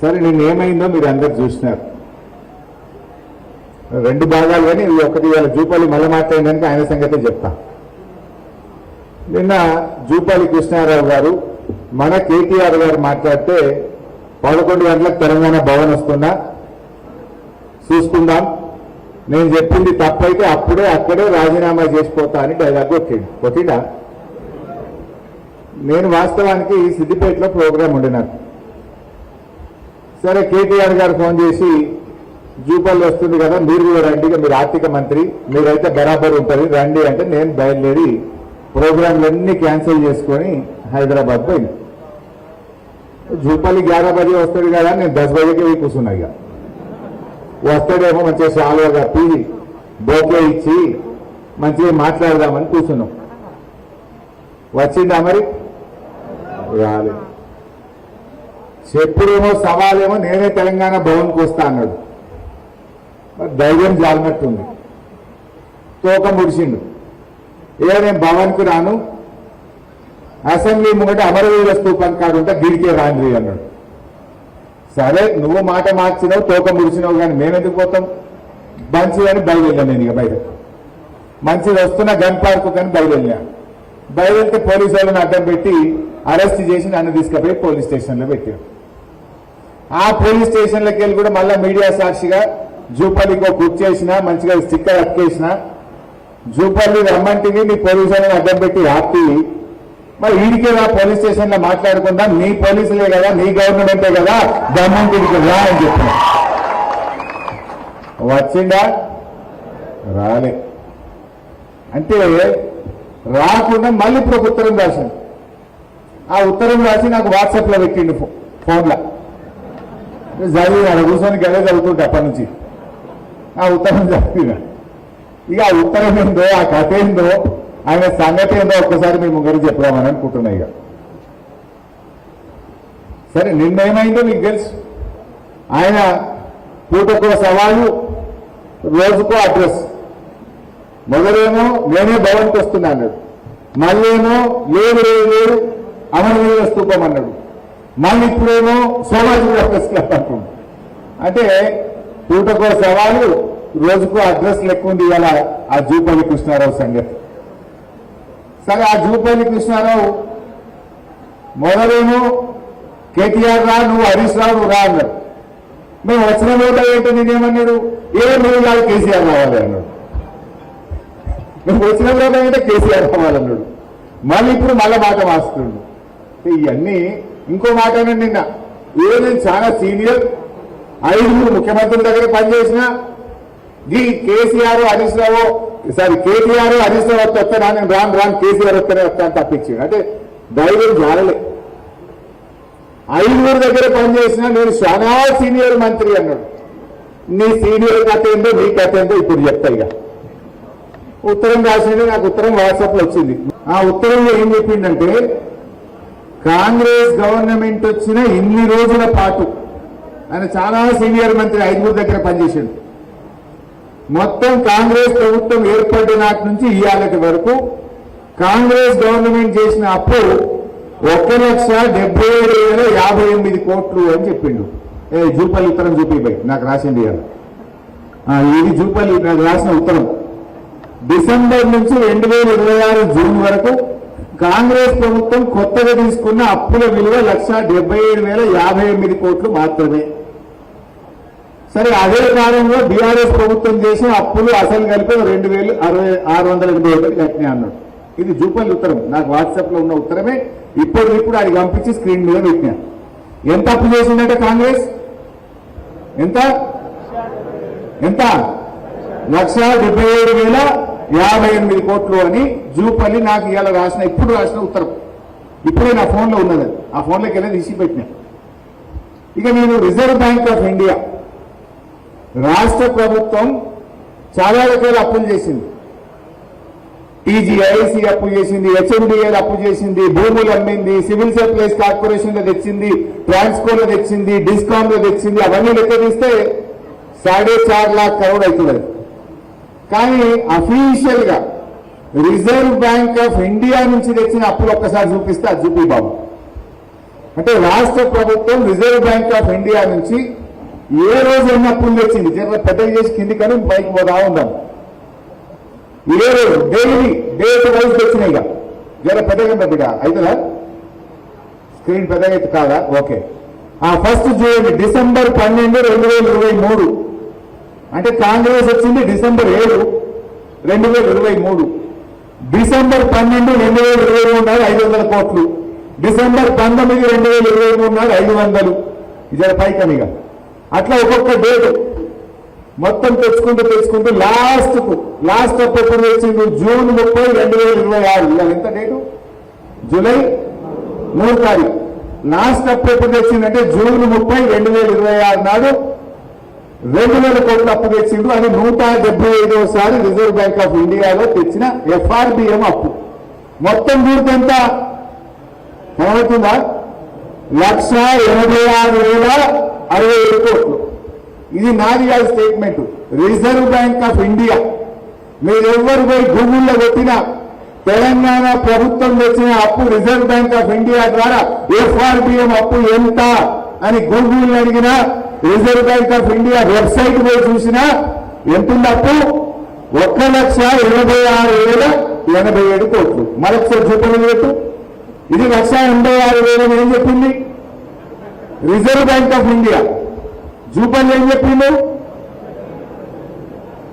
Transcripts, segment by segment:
సరే నిన్న ఏమైందో మీరు అందరు చూసినారు. రెండు భాగాలు, కానీ ఒకటి జూపల్లి మళ్ళీ మాట్లాడడానికి ఆయన సంగతే చెప్తా. నిన్న జూపల్లి కృష్ణారావు గారు మన కేటీఆర్ గారు మాట్లాడితే 11 గంటలకు తెలంగాణ భవన్ వస్తున్నా చూసుకుందాం, నేను చెప్పింది తప్పైతే అక్కడే రాజీనామా చేసిపోతా అని డైలాగ్ కొట్టిండా. నేను వాస్తవానికి సిద్దిపేటలో ప్రోగ్రాం ఉండినాను. సరే కేటీఆర్ గారు ఫోన్ చేసి జూపల్లి వస్తుంది కదా, మీరు కూడా రండి, మీరు ఆర్థిక మంత్రి, మీరైతే బరాబర్ ఉంటుంది రండి అంటే నేను బయలుదేరి ప్రోగ్రాంలన్నీ క్యాన్సిల్ చేసుకొని హైదరాబాద్ పోయింది. జూపల్లి 11 బజే వస్తాడు కదా, నేను 10 బజేకి పోయి కూర్చున్నా. ఇక వస్తాడేమో మంచిగా సాల్వా కప్పి బోకే ఇచ్చి మంచిగా మాట్లాడదామని కూర్చున్నాం. వచ్చిందా మరి? రాలేదు. చెప్పుడేమో సవాలేమో నేనే తెలంగాణ భవన్కి వస్తా అన్నాడు. మరి ధైర్యం జాలినట్టుంది. తోక ముడిచిండు. నేను భవన్కి రాను, అసెంబ్లీ ముంగట అమరవీర స్తూపం కాడు ఉంటే గిడికే రాండ్రి అన్నాడు. సరే నువ్వు మాట మార్చినావు, తోక ముడిచినావు, కానీ మేమెందుకు పోతాం? మంచిదని బయలుదేరాను. నేను ఇక బయట మంచిది వస్తున్న గన్ పార్కు కానీ బయలుదేరితే పోలీసు వాళ్ళని అడ్డం పెట్టి అరెస్ట్ చేసి నన్ను తీసుకుపోయి పోలీస్ స్టేషన్లో పెట్టారు. ఆ పోలీస్ స్టేషన్లోకి వెళ్ళి కూడా మళ్ళీ మీడియా సాక్షిగా జూపల్లికి కుర్చేసిన, మంచిగా స్టిక్కర్ అక్కేసిన, జూపల్లి రమ్మంటివి నీ పోలీసు వాళ్ళని అడ్డం పెట్టి ఆపి మరి వీడికే రా పోలీస్ స్టేషన్లో మాట్లాడుకుందాం, నీ పోలీసులే కదా, నీ గవర్నమెంటే కదా, దమ్మంటికి రా అని చెప్పిన. వచ్చిందా? రాలే. అంటే రాకుండా మళ్ళీ ఇప్పుడు ఒక ఉత్తరం రాసింది. ఆ ఉత్తరం రాసి నాకు వాట్సాప్లో పెట్టిండు ఫోన్లో. చదివిన కూర్చొని గదే చదువుతుంటే అప్పటి నుంచి ఆ ఉత్తరం చదివిన. ఇక ఆ ఉత్తరం ఏందో, ఆ కథ ఏందో, ఆయన సంగతి ఏందో ఒక్కసారి మీ ముగ్గురు చెప్దామని అనుకుంటున్నా. ఇక సరే నిన్నేమైందో మీకు తెలుసు. ఆయన పూటకో సవాలు, రోజుకో అడ్రస్. మొదలేమో నేనే భవన్కి వస్తున్నా అన్నాడు, మళ్ళీ ఏమో లేదు అమరవీర స్తూపం అన్నాడు, మళ్ళీ ఇప్పుడేమో సోమాజిగూడ ప్రెస్ క్లబ్ అంటుంది. అంటే పూటకో సవాలు, రోజుకో అడ్రస్ లెక్క ఉంది ఇలా ఆ జూపల్లి కృష్ణారావు సంగతి. సరే ఆ జూపల్లి కృష్ణారావు మొదలేమో కేటీఆర్ రా, నువ్వు హరీష్ రావు రా అన్నాడు. మేము వచ్చిన మీద ఏంటో నేనేమన్నాడు, నువ్వు ఇలా కేసీఆర్ రావాలి అన్నాడు. మేము వచ్చిన మీద ఏంటో కేసీఆర్ రావాలన్నాడు. మళ్ళీ ఇప్పుడు మళ్ళీ మాట మార్చుతున్నాడు. ఇవన్నీ ఇంకో మాట అన్నాడు నిన్న, నేను చాలా సీనియర్, 5 ముఖ్యమంత్రుల దగ్గర పనిచేసిన, ఈ కేసీఆర్ హరీష్ రావు కేటీఆర్ హరీష్ రావు వస్తానా, నేను రాను కేసీఆర్ వస్తానే వస్తాను తప్పించాడు. అంటే ధైర్యం జారలే. 5 దగ్గర పనిచేసిన నేను చాలా సీనియర్ మంత్రి అన్నాడు. నీ సీనియర్ కథ ఏందో, నీ కథ ఏందో ఇప్పుడు చెప్తా. ఇక ఉత్తరం రాసింది, నాకు ఉత్తరం వాట్సాప్లో వచ్చింది. ఆ ఉత్తరంలో ఏం చెప్పిందంటే, కాంగ్రెస్ గవర్నమెంట్ వచ్చిన ఇన్ని రోజుల పాటు ఆయన చాలా సీనియర్ మంత్రి, 5 దగ్గర పనిచేసాడు. మొత్తం కాంగ్రెస్ ప్రభుత్వం ఏర్పడిన నాటి నుంచి ఇవాళటి వరకు కాంగ్రెస్ గవర్నమెంట్ చేసిన అప్పు 1,77,058 కోట్లు అని చెప్పిండు. జూపల్లి ఉత్తరం చూపిపోయి నాకు రాసింది ఇవాళ. ఇది జూపల్లి నాకు రాసిన ఉత్తరం. డిసెంబర్ నుంచి 2026 జూన్ వరకు కాంగ్రెస్ ప్రభుత్వం కొత్తగా తీసుకున్న అప్పుల విలువ 1,77,058 కోట్లు మాత్రమే. సరే అదే కాలంలో బీఆర్ఎస్ ప్రభుత్వం చేసిన అప్పులు అసలు కలిపి 2,681 కట్టినా అన్నాడు. ఇది జూపల్లి ఉత్తరం, నాకు వాట్సాప్లో ఉన్న ఉత్తరమే. ఇప్పుడు అది పంపించి స్క్రీన్ మీద పెట్టినా. ఎంత అప్పు చేసిందంటే కాంగ్రెస్ ఎంత 1,77,058 కోట్లు అని జూపల్లి నాకు ఇవాళ ఇప్పుడు రాసిన ఉత్తరం. ఇప్పుడే నా ఫోన్లో ఉన్నది, ఆ ఫోన్లోకి వెళ్ళి తీసి పెట్టినా. ఇక నేను రిజర్వ్ బ్యాంక్ ఆఫ్ ఇండియా, రాష్ట్ర ప్రభుత్వం చాలా రకాల అప్పులు చేసింది. టీజీఐసీ అప్పు చేసింది, హెచ్ఎండిఎల్ అప్పు చేసింది, భూములు అమ్మింది, సివిల్ సప్లైస్ కార్పొరేషన్ లో తెచ్చింది, ట్రాన్స్కోలో తెచ్చింది, డిస్కామ్ లో తెచ్చింది. అవన్నీ లెక్క తీస్తే 4.5 लाख करोड़ అవుతుంది. కానీ అఫీషియల్ గా రిజర్వ్ బ్యాంక్ ఆఫ్ ఇండియా నుంచి తెచ్చిన అప్పులు ఒక్కసారి చూపిస్తే అది చూపి బాబు. అంటే రాష్ట్ర ప్రభుత్వం రిజర్వ్ బ్యాంక్ ఆఫ్ ఇండియా నుంచి ఏ రోజు ఎన్ని అప్పులు తెచ్చింది జర పెద్దగా చేసి కింది కానీ పైకి పోతా ఉందాం. ఏ రోజు డైలీ డేట్ వైజ్ తెచ్చినాయి. ఇక జర పెద్దగా అవుతుందా? స్క్రీన్ పెద్దగా అయితే కాదా? ఓకే. ఫస్ట్ చూడండి, డిసెంబర్ 12, 2023 అంటే కాంగ్రెస్ వచ్చింది డిసెంబర్ 7, 2023. డిసెంబర్ 12, 2023 నాడు 500 కోట్లు. డిసెంబర్ 19, 2023 నాడు 500. ఇది పైకనిగా అట్లా ఒక్కొక్క డేట్ మొత్తం తెచ్చుకుంటూ లాస్ట్ అప్పు ఎప్పుడు తెచ్చింది? జూన్ 30, 2026. ఇవాళ ఎంత డేటు? జూలై 3 తారీఖు. లాస్ట్ అప్పు ఎప్పుడు తెచ్చిందంటే జూన్ 30, 2026 నాడు 2000 కోట్ల అప్పు తెచ్చిండు. అది 175వసారి రిజర్వ్ బ్యాంక్ ఆఫ్ ఇండియాలో తెచ్చిన FRBM అప్పు. మొత్తం పూర్తి ఎంత ఏమవుతుందా? 1,86,067 కోట్లు. ఇది నాది కాదు statement, reserve bank of India. మీరెవ్వరు పోయి గూగుల్లో పెట్టినా తెలంగాణ ప్రభుత్వం తెచ్చిన అప్పు రిజర్వ్ బ్యాంక్ ఆఫ్ ఇండియా ద్వారా FRBM అప్పు ఎంత అని గూగుల్ అడిగినా, reserve bank of India website పోయి చూసినా ఎంతుంది అప్పు? 1,86,087 కోట్లు. మరొకసారి చూపలేదు పెట్టు. ఇది 1,86,000 ఏం చెప్పింది reserve bank of India. Jupally ఏం చెప్పిండు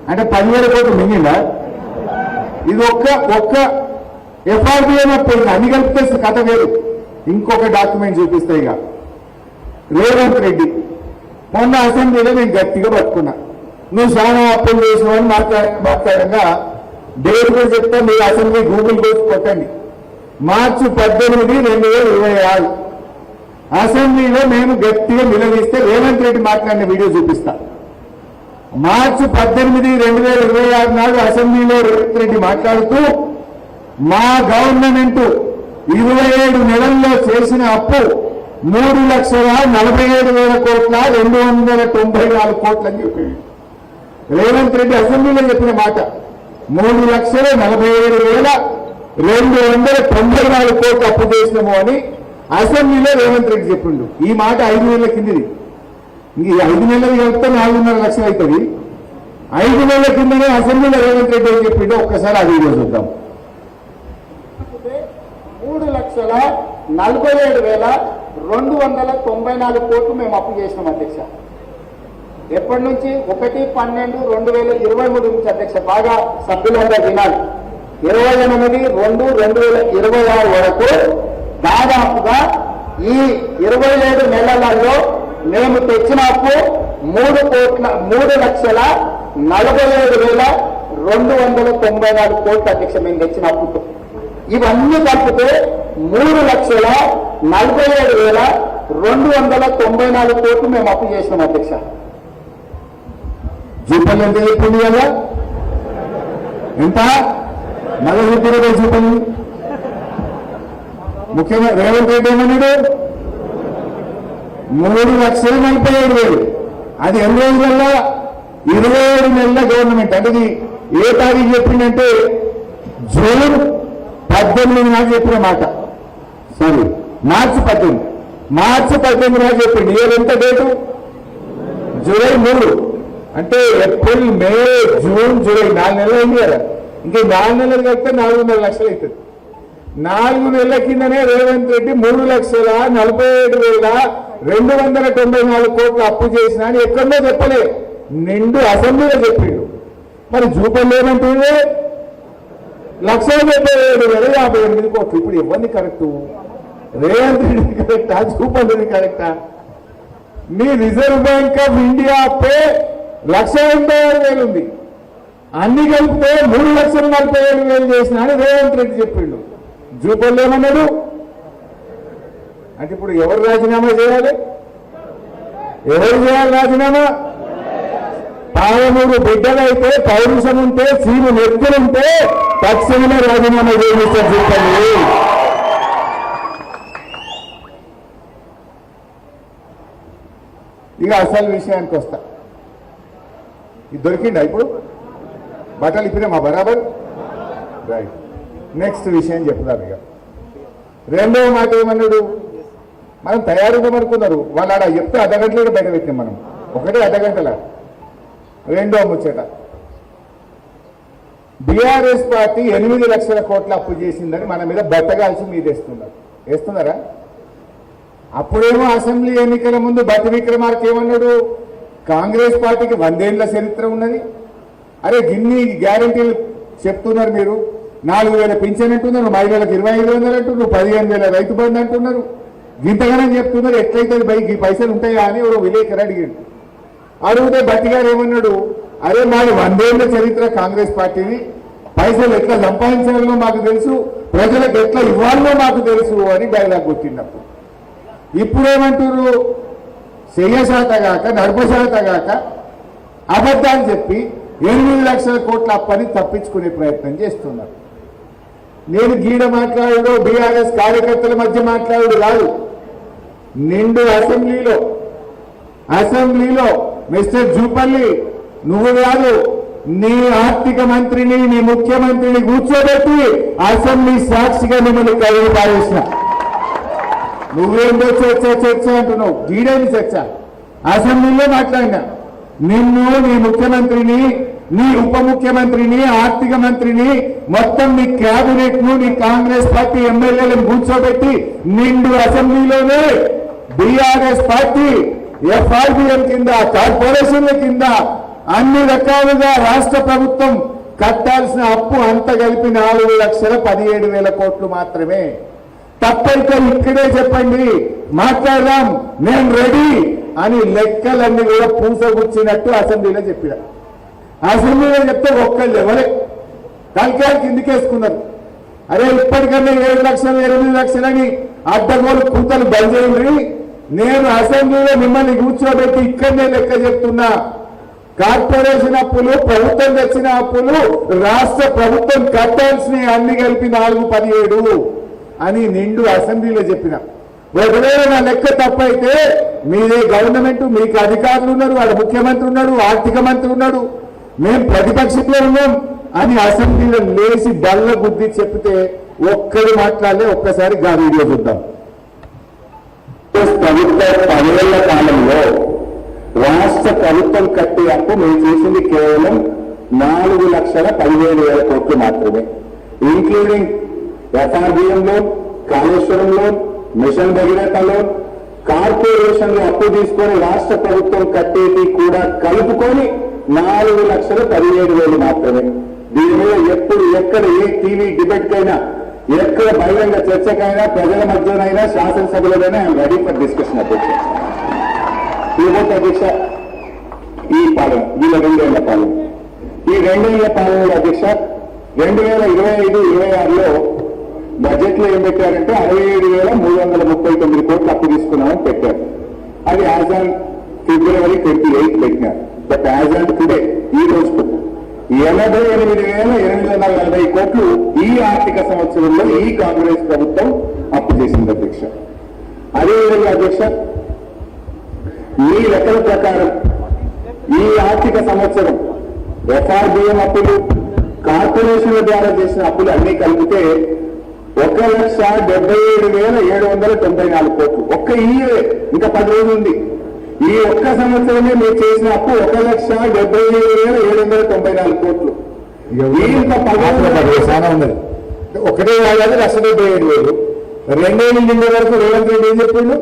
అంటే 10,000 కోట్లు మింగిందా? ఇది ఒక్క FRBM అప్పు. అన్ని కలిపితే కథ వేరు. ఇంకొక డాక్యుమెంట్ చూపిస్తాయి. ఇక రేవంత్ రెడ్డి మొన్న అసెంబ్లీలో నేను గట్టిగా పట్టుకున్నా, నువ్వు చాలా అప్పులు చేసినావని మాట్లాడంగా డేట్ కూడా చెప్తా. మీరు అసెంబ్లీ గూగుల్ కోసి కొట్టండి. మార్చి 18, 2026 అసెంబ్లీలో మేము గట్టిగా నిలదీస్తే రేవంత్ రెడ్డి మాట్లాడిన వీడియో చూపిస్తా. మార్చి 18, 2026 నాడు అసెంబ్లీలో రేవంత్ రెడ్డి మాట్లాడుతూ మా గవర్నమెంట్ 27 నెలల్లో చేసిన అప్పు 3,47,000 కోట్ల 294 కోట్లు అని చెప్పాడు రేవంత్ రెడ్డి. అసెంబ్లీలో చెప్పిన మాట 3,47,294 కోట్లు అప్పు చేసినాము అని అసెంబ్లీలో రేవంత్ రెడ్డి చెప్పిండు. ఈ మాట 5 నెలల కిందది. ఇంక 5 నెలలు కలిపితే 4.5 లక్షలు అవుతుంది. 5 నెలల కిందనే అసెంబ్లీలో రేవంత్ రెడ్డి ఏం చెప్పిండో ఒక్కసారి ఆ వీడియో చూద్దాం. 3,47,294 కోట్లు మేము అప్పు చేసినాం అధ్యక్ష. ఎప్పటి నుంచి? 1/12/2023 నుంచి అధ్యక్ష. బాగా సభ్యులందరూ వినాలి. 28/2/2026 వరకు దాదాపుగా ఈ 27 నెలలలో మేము తెచ్చిన అప్పు 3,47,294 కోట్లు అధ్యక్ష. మేము తెచ్చిన అప్పుతో ఇవన్నీ కలిపితే 3,47,294 కోట్లు మేము అప్పు చేసినాం అధ్యక్ష. జూపల్ ఎంత చెప్పింది కదా? ఎంత మళ్ళీ చెప్పిన జూపల్ ముఖ్యంగా రేవంత్ రెడ్డి ఏమన్నాడు? 3,47,000. అది ఎన్ని రోజులలో? 27 నెలల గవర్నమెంట్. అంటే ఇది ఏ తారీఖు చెప్పిందంటే జూన్ 18 నాడు చెప్పిన మాట. సారీ, మార్చి 18. మార్చి 18 నాడు చెప్పింది. ఇయర్ ఎంత డేటు? జూలై 3. అంటే ఏప్రిల్, మే, జూన్, జూలై 4 నెలలు అయింది కదా. ఇంక 4 నెలలు కలిపితే 4.5 లక్షలు అవుతుంది. 4 నెలల కిందనే రేవంత్ రెడ్డి 3,47,294 కోట్లు అప్పు చేసినా అని ఎక్కడో చెప్పలే, నిండు అసెంబ్లీలో చెప్పిండు. మరి జూపల్ ఏమంటుంది? 1,77,058 కోట్లు. ఇప్పుడు ఎవరిని కరెక్టు? రేవంత్ రెడ్డి కరెక్టా? జూపల్ రెడ్డి కరెక్టా? మీ రిజర్వ్ బ్యాంక్ ఆఫ్ ఇండియా పే 1,86,000 ఉంది. అన్ని కలిపితే 3,47,000 చేసిన అని రేవంత్ రెడ్డి చెప్పిండు. జూపల్ ఏమన్నాడు? అంటే ఇప్పుడు ఎవరు రాజీనామా చేయాలి? ఎవరు చేయాలి రాజీనామా? పాలమూరు బిడ్డలైతే, పౌరుషం ఉంటే, సీను నెత్తులుంటే తక్షణమే రాజీనామా చేస్తారు జూపల్లి. ఇక అసలు విషయానికి వస్తా. ఇది దొరికిందా ఇప్పుడు? బట్టలు ఇప్పుడే మా బరాబర్ రైట్. నెక్స్ట్ విషయం చెప్తారు. ఇక రెండవ మాట ఏమన్నాడు? మనం తయారుగా అనుకున్నారు వాళ్ళు ఆడ చెప్తే అర్ధగంటలో బయట పెట్టినాం మనం ఒకటే అర్ధగంటల. రెండో ముచ్చట, బీఆర్ఎస్ పార్టీ 8 లక్షల కోట్ల అప్పు చేసిందని మన మీద బట్టగాల్సి మీద వేస్తున్నారా? అప్పుడేమో అసెంబ్లీ ఎన్నికల ముందు బట్టి విక్రమార్క ఏమన్నాడు, కాంగ్రెస్ పార్టీకి 100 ఏళ్ల చరిత్ర ఉన్నది, అరే గిన్ని గ్యారంటీలు చెప్తున్నారు మీరు, 4,000 పింఛన్ అంటున్నారు, మహిళలకు 2,500 అంటున్నారు, 15,000 రైతు బంధు అంటున్నారు, గింతగానే చెప్తున్నారు, ఎట్లయితే ఈ పైసలు ఉంటాయా అని ఎవరో విలేకరు అడిగాడు. అడిగితే బట్టి గారు ఏమన్నాడు, అరే మాది 100 ఏళ్ల చరిత్ర కాంగ్రెస్ పార్టీని, పైసలు ఎట్లా సంపాదించాలో మాకు తెలుసు, ప్రజలకు ఎట్లా ఇవ్వాలో మాకు తెలుసు అని డైలాగ్ కొట్టినప్పుడు. ఇప్పుడేమంటారు, చెయ్యశాతగాక నడపశాతగాక అబద్ధాలు చెప్పి 8 లక్షల కోట్ల అప్పని తప్పించుకునే ప్రయత్నం చేస్తున్నారు. నేను గీడ మాట్లాడు బీఆర్ఎస్ కార్యకర్తల మధ్య మాట్లాడు కాదు, నిండు అసెంబ్లీలో మిస్టర్ జూపల్లి నువ్వు కాదు, నీ ఆర్థిక మంత్రిని నీ ముఖ్యమంత్రిని కూర్చోబెట్టి అసెంబ్లీ సాక్షిగా మిమ్మల్ని కలుగు పారేసిన. నువ్వేందో చర్చ అంటున్నావు, గీడేని చర్చ. అసెంబ్లీలో మాట్లాడినా నిన్ను, నీ ముఖ్యమంత్రిని, నీ ఉప ముఖ్యమంత్రిని, ఆర్థిక మంత్రిని, మొత్తం నీ క్యాబినెట్ ను, నీ కాంగ్రెస్ పార్టీ ఎమ్మెల్యేలను కూర్చోబెట్టి నిండు అసెంబ్లీలోనే బీఆర్ఎస్ పార్టీ ఎఫ్ఆర్బిఎం కింద, కార్పొరేషన్ల కింద అన్ని రకాలుగా రాష్ట్ర ప్రభుత్వం కట్టాల్సిన అప్పు అంత కలిపి 4,17,000 కోట్లు మాత్రమే. తప్పైతే ఇక్కడే చెప్పండి, మాట్లాడదాం, నేను రెడీ అని లెక్కలన్నీ కూడా పూసగుచ్చినట్టు అసెంబ్లీలో చెప్పిన. అసెంబ్లీలో చెప్తే ఒక్కళ్ళు ఎవరే తలకాయలు కిందికేసుకున్నారు. అరే ఇప్పటికన్నా 7 లక్షలు 8 లక్షలని అడ్డగోలు కూతలు బయలుదేరి, నేను అసెంబ్లీలో మిమ్మల్ని కూర్చోబెట్టి ఇక్కడనే లెక్క చెప్తున్నా. కార్పొరేషన్ అప్పులు, ప్రభుత్వం తెచ్చిన అప్పులు, రాష్ట్ర ప్రభుత్వం కట్టాల్సిన అన్ని కలిపి 4,17 అని నిండు అసెంబ్లీలో చెప్పిన. ఒకవేళ నా లెక్క తప్పైతే మీదే గవర్నమెంట్, మీకు అధికారులు ఉన్నారు, వాడు ముఖ్యమంత్రి ఉన్నాడు, ఆర్థిక మంత్రి ఉన్నాడు, మేము ప్రతిపక్షంలో ఉన్నాం అని అసెంబ్లీలో లేచి డల్ల బుద్ధి చెప్తే ఒక్కడు మాట్లాడలే. ఒక్కసారి గా వీడియో చూద్దాం. ప్రభుత్వ 10 ఏళ్ల కాలంలో రాష్ట్ర ప్రభుత్వం కట్టే అప్పు మేము చేసింది కేవలం 4,17,000 కోట్లు మాత్రమే, including FRBM loan, Kaleshwaram loan, mission Bhagiratha loan, కార్పొరేషన్లు అప్పు తీసుకొని రాష్ట్ర ప్రభుత్వం కట్టేది కూడా కలుపుకొని 4,17,000 మాత్రమే. దీని మీద ఎప్పుడు ఎక్కడ ఏ టీవీ డిబేట్ కైనా, ఎక్కడ బహిరంగ చర్చకైనా, ప్రజల మధ్యనైనా, శాసనసభలోనైనా ఐఎమ్ రెడీ ఫర్ డిస్కషన్. అధ్యక్ష అధ్యక్ష ఈ పాలన, వీళ్ళ 2 ఏళ్ల పాలన, ఈ 2 ఏళ్ల పాలనలో అధ్యక్ష 2025-26లో బడ్జెట్ లో ఏం పెట్టారంటే 67,339 కోట్లు అప్పు తీసుకున్నామని పెట్టారు. అది యాజ్ ఆన్ February 28 పెట్టినారు. బట్ యాజ్ ఆన్ టుడే, ఈ రోజుకు 88,840 కోట్లు ఈ ఆర్థిక సంవత్సరంలో ఈ కాంగ్రెస్ ప్రభుత్వం అప్పు చేసింది అధ్యక్ష. అదేవిధంగా అధ్యక్ష మీ లెక్కల ప్రకారం ఈ ఆర్థిక సంవత్సరం ఎఫ్ఆర్బిఎం అప్పులు, కార్పొరేషన్ల ద్వారా చేసిన అప్పులు అన్ని కలిపితే 1,77,794 కోట్లు. ఒక్క ఇయరే, ఇంకా 10 రోజులు ఉంది. ఈ ఒక్క సంవత్సరమే మీరు చేసిన అప్పు 1,77,794 కోట్లు. చాలా ఉన్నది. ఒకటే ఏడాది 1,77,000. 2 ఏళ్ళు నిండే వరకు రేవంత్ రెడ్డి ఏం చెప్పిండు,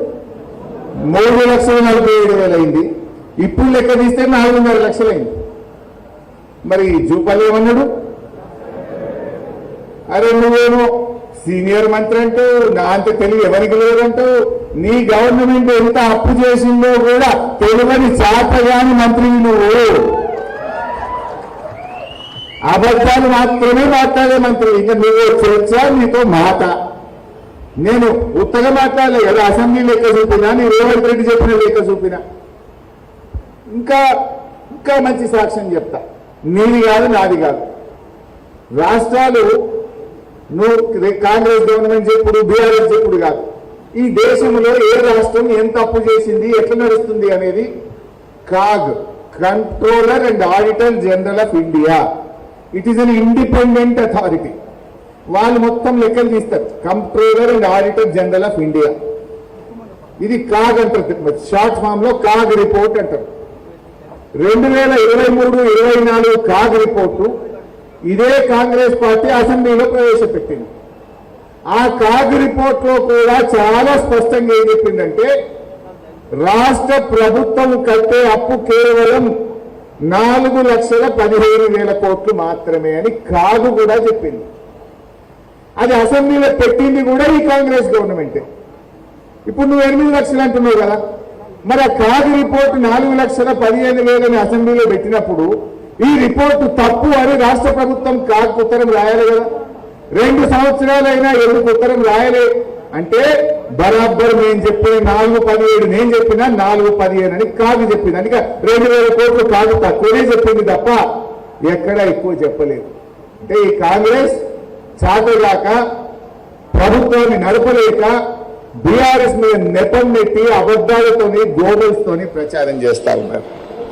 3,47,000 అయింది. ఇప్పుడు లెక్క తీస్తే 4,5 లక్షలైంది. మరి జూపల్లి ఏమన్నాడు, అరే నువ్వేమో సీనియర్ మంత్రి అంటూ, నా అంత తెలివి ఎవరికి లేదంటూ, నీ గవర్నమెంట్ ఎంత అప్పు చేసిందో కూడా తెలియని చాతగాని మంత్రివి నువ్వు. అబద్ధాలు మాత్రమే మాట్లాడే మంత్రి. ఇంకా నువ్వు చర్చ, నీతో మాట. నేను ఉత్తగా మాట్లాడలే కదా, అసెంబ్లీ లెక్క చూపినా, నీ రేవంత్ రెడ్డి చెప్పిన లెక్క చూపినా. ఇంకా మంచి సాక్ష్యం చెప్తా. నీది కాదు, నాది కాదు. రాష్ట్రాలు నువ్వు కాంగ్రెస్ గవర్నమెంట్ చెప్పుడు, బీఆర్ఎస్ చెప్పుడు కాదు. ఈ దేశంలో ఏ రాష్ట్రం ఎంత అప్పు చేసింది, ఎట్లా నడుస్తుంది అనేది CAG, controller and auditor general of India, it is an independent authority. వాళ్ళు మొత్తం లెక్కలు తీస్తారు. Controller and auditor general of India. ఇది కాగ్ అంటారు, షార్ట్ ఫామ్ లో కాగ్ రిపోర్ట్ అంటారు. 2023-24 కాగ్ రిపోర్టు ఇదే కాంగ్రెస్ పార్టీ అసెంబ్లీలో ప్రవేశపెట్టింది. ఆ కాగ్ రిపోర్ట్ లో కూడా చాలా స్పష్టంగా ఏం చెప్పిందంటే రాష్ట్ర ప్రభుత్వం కట్టే అప్పు కేవలం 4,15,000 కోట్లు మాత్రమే అని కాదు కూడా చెప్పింది. అది అసెంబ్లీలో పెట్టింది కూడా ఈ కాంగ్రెస్ గవర్నమెంటే. ఇప్పుడు నువ్వు 8 లక్షలు అంటున్నావు కదా, మరి ఆ కాదు రిపోర్టు 4,15,000 అసెంబ్లీలో పెట్టినప్పుడు ఈ రిపోర్టు తప్పు అని రాష్ట్ర ప్రభుత్వం కాకు ఉత్తరం రాయాలి కదా. 2 సంవత్సరాలైనా ఎందుకు ఉత్తరం రాయలే అంటే బరాబర్ నేను చెప్పిన 4,17 నేను చెప్పినా 4,15 అని కాదు చెప్పింది. అందుకే 2,000 కోట్లు కాదు తక్కువనే చెప్పింది తప్ప ఎక్కడ ఎక్కువ చెప్పలేదు. అంటే ఈ కాంగ్రెస్ చాతగాక ప్రభుత్వాన్ని నడపలేక బీఆర్ఎస్ మీద నెపం నెట్టి అబద్ధాలతోని గోబల్స్తోని ప్రచారం చేస్తా ఉన్నారు.